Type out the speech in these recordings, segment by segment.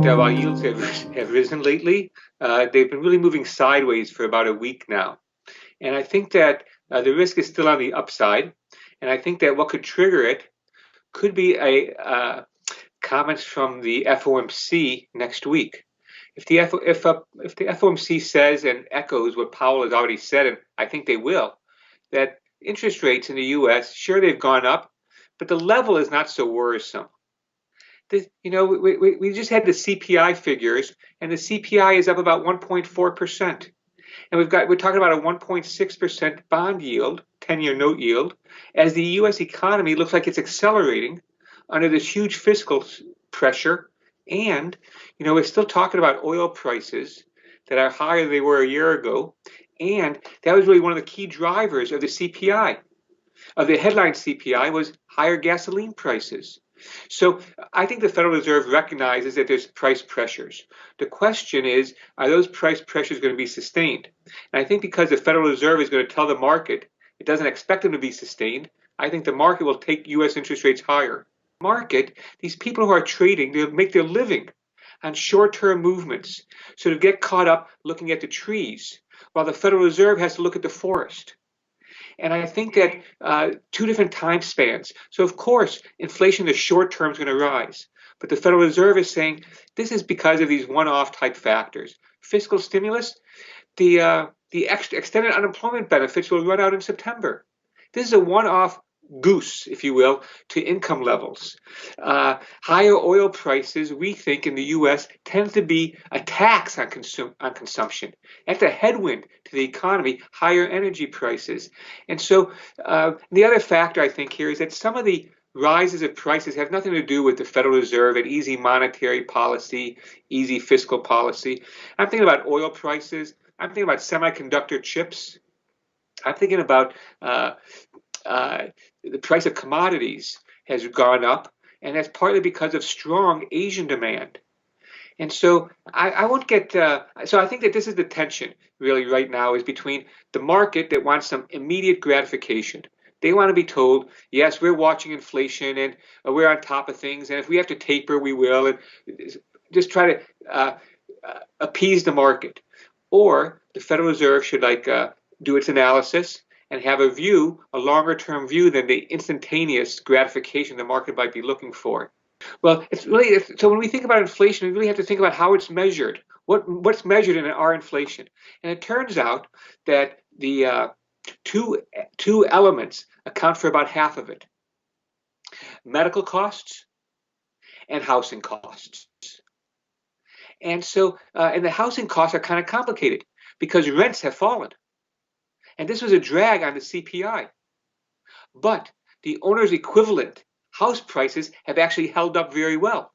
that while yields have risen lately, they've been really moving sideways for about a week now. And I think that the risk is still on the upside. And I think that what could trigger it could be comments from the FOMC next week. If the FOMC says and echoes what Powell has already said, and I think they will, that interest rates in the U.S. sure they've gone up, but the level is not so worrisome. We just had the CPI figures, and the CPI is up about 1.4%. And we're talking about a 1.6% bond yield, 10-year note yield, as the U.S. economy looks like it's accelerating under this huge fiscal pressure. And, we're still talking about oil prices that are higher than they were a year ago. And that was really one of the key drivers of the CPI, of the headline CPI, was higher gasoline prices. So I think the Federal Reserve recognizes that there's price pressures. The question is, are those price pressures going to be sustained? And I think because the Federal Reserve is going to tell the market it doesn't expect them to be sustained, I think the market will take U.S. interest rates higher. Market, these people who are trading, they make their living on short-term movements, so to get caught up looking at the trees, while the Federal Reserve has to look at the forest. And I think that two different time spans. So of course, inflation in the short term is going to rise. But the Federal Reserve is saying this is because of these one-off type factors. Fiscal stimulus, the extended unemployment benefits will run out in September. This is a one-off goose, if you will, to income levels. Higher oil prices, we think in the U.S., tends to be a tax on consumption. That's a headwind to the economy, higher energy prices. And so the other factor I think here is that some of the rises of prices have nothing to do with the Federal Reserve and easy monetary policy, easy fiscal policy. I'm thinking about oil prices. I'm thinking about semiconductor chips. I'm thinking about the price of commodities has gone up, and that's partly because of strong Asian demand. And so I won't get, so I think that this is the tension really right now, is between the market that wants some immediate gratification. They want to be told, yes, we're watching inflation and we're on top of things, and if we have to taper, we will, and just try to appease the market. Or the Federal Reserve should do its analysis and have a view, a longer term view than the instantaneous gratification the market might be looking for. Well, so when we think about inflation, we really have to think about how it's measured. What's measured in our inflation? And it turns out that the two elements account for about half of it: medical costs and housing costs. And so, and the housing costs are kind of complicated because rents have fallen. And this was a drag on the CPI. But the owner's equivalent house prices have actually held up very well.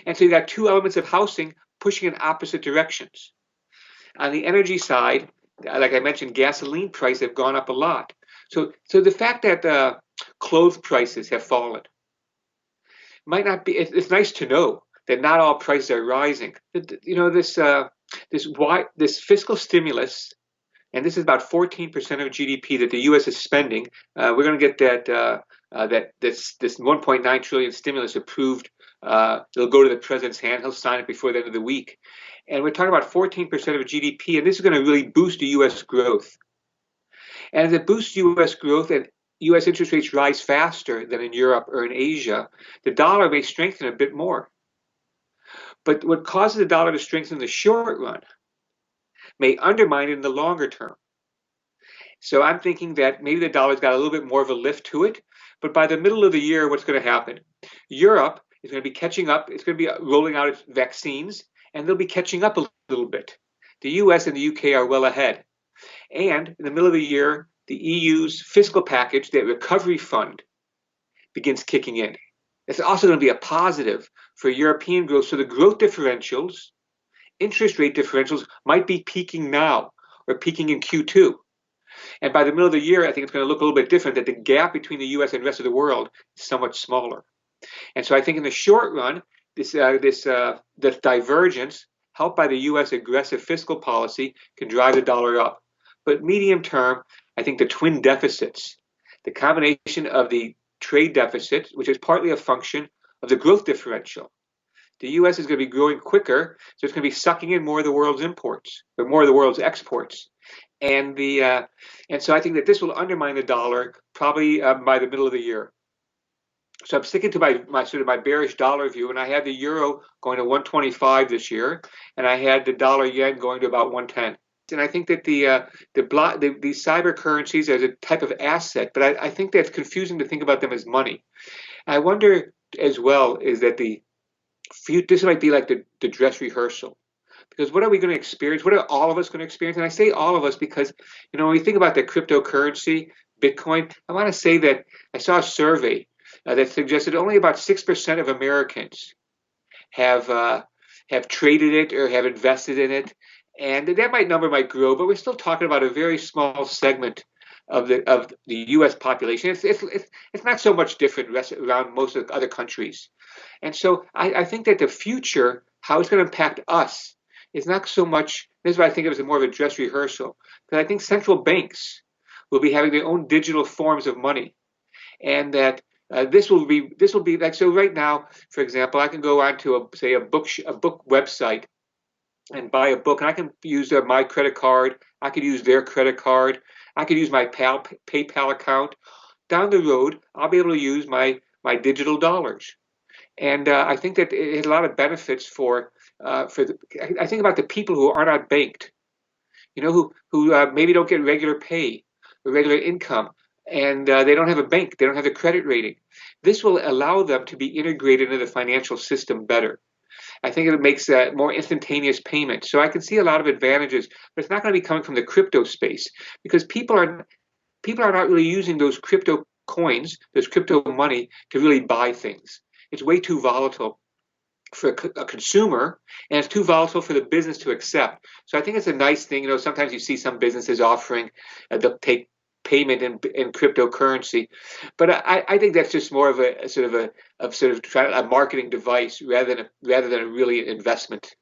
And so you got two elements of housing pushing in opposite directions. On the energy side, like I mentioned, gasoline prices have gone up a lot. So the fact that clothes prices have fallen might not be, it's nice to know that not all prices are rising. This fiscal stimulus, and this is about 14% of GDP that the U.S. is spending. We're going to get this 1.9 trillion stimulus approved. It'll go to the president's hand. He'll sign it before the end of the week. And we're talking about 14% of GDP, and this is going to really boost the U.S. growth. And as it boosts U.S. growth and U.S. interest rates rise faster than in Europe or in Asia, the dollar may strengthen a bit more. But what causes the dollar to strengthen in the short run may undermine it in the longer term. So I'm thinking that maybe the dollar's got a little bit more of a lift to it, but by the middle of the year, what's going to happen? Europe is going to be catching up. It's going to be rolling out its vaccines, and they'll be catching up a little bit. The US and the UK are well ahead. And in the middle of the year, the EU's fiscal package, the recovery fund, begins kicking in. It's also going to be a positive for European growth. So the growth differentials, interest rate differentials might be peaking now or peaking in Q2. And by the middle of the year, I think it's going to look a little bit different, that the gap between the US and the rest of the world is somewhat smaller. And so I think in the short run, this divergence, helped by the US aggressive fiscal policy, can drive the dollar up. But medium term, I think the twin deficits, the combination of the trade deficit, which is partly a function of the growth differential. The U.S. is going to be growing quicker, so it's going to be sucking in more of the world's imports, or more of the world's exports. And so I think that this will undermine the dollar probably by the middle of the year. So I'm sticking to my sort of my bearish dollar view, and I had the euro going to 125 this year, and I had the dollar yen going to about 110. And I think that these cyber currencies are a type of asset, but I think that's confusing to think about them as money. I wonder as well is that this might be like the dress rehearsal. Because what are we going to experience? What are all of us going to experience? And I say all of us because, when we think about the cryptocurrency, Bitcoin, I want to say that I saw a survey that suggested only about 6% of Americans have traded it or have invested in it. And that number might grow, but we're still talking about a very small segment of the U.S. population. It's not so much different around most of the other countries. And so I think that the future, how it's going to impact us, is not so much. This is what I think of as more of a dress rehearsal. Because I think central banks will be having their own digital forms of money, and that this will be like, so right now, for example, I can go onto a book website and buy a book, and I can use my credit card. I could use their credit card. I could use my PayPal account. Down the road, I'll be able to use my digital dollars. And I think that it has a lot of benefits I think about the people who are not banked, who maybe don't get regular pay or regular income, and they don't have a bank, they don't have a credit rating. This will allow them to be integrated into the financial system better. I think it makes more instantaneous payments. So I can see a lot of advantages, but it's not going to be coming from the crypto space because people are not really using those crypto coins, those crypto money to really buy things. It's way too volatile for a consumer, and it's too volatile for the business to accept. So I think it's a nice thing. Sometimes you see some businesses offering they'll take payment in cryptocurrency, but I think that's just more of a marketing device rather than a really investment.